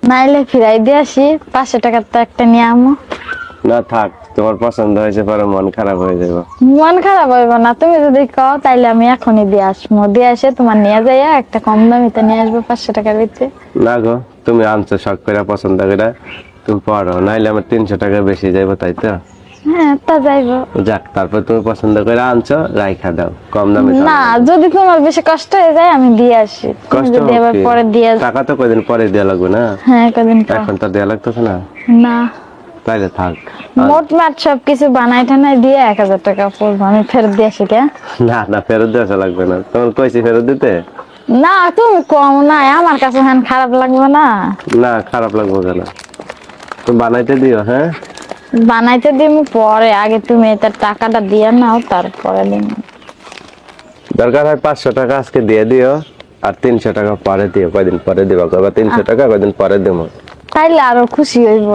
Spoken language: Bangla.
নাইলে ফিরাই দিয়ে আসি, 500 টাকার তো একটা নিয়ে আমো। না থাক, তোমার পছন্দ হয়েছে পরে মন খারাপ হয়ে যাবে। মন খারাপ হইব না, তুমি যদি কও তাইলে আমি এখনই দিয়ে আসবো, দিয়ে এসে তোমার নিয়ে যাইয়া একটা কম দামিতে নিয়ে আসবো 500 টাকার ভিতরে। না গো, তুমি আনছো শখ করে পছন্দ করে, তুমি পড়ো, নাইলে আমার 300 টাকা বেশি যাইবো, তাই তো? হ্যাঁ তা যাইবো। যাক, তারপর তুমি পছন্দ করে আনছো, রাইখা দাও, কম দামে না, যদি তোমার বেশি কষ্ট হয়ে যায় আমি দিয়ে আসি, তুমি কষ্ট যদি আবার হবে। পরে দিয়ে টাকা তো কয়দিন পরে দেওয়া লাগবে না? হ্যাঁ কদিন পর। এখন তো দেওয়া লাগতেছে না, না, তাইলে থাক। মোট মাট সবকিছু বানাই টানাই দিয়ে 1000 টাকা পড়বো, আমি ফেরত দিয়ে আসি কে? না না, ফেরত দেওয়া লাগবে না, তোমার কইছি ফেরত দিতে। না তুমি কম নাই, আমার কাছে হ্যাঁ খারাপ লাগবে না। না, খারাপ লাগবে কেন, তুমি বানাইতে দিও। হ্যাঁ, বানাইতে দিমু পরে, আগে তুমি এটার টাকাটা দিয়ে নাও তারপরে দিন। দরকার হয় 500 টাকা আজকে দিয়ে দিও, আর 300 টাকা পরে দিও, কয়দিন পরে দিবা, কয়বার 300 টাকা কয়দিন পরে দেবো। তাইলে আরো খুশি হইব।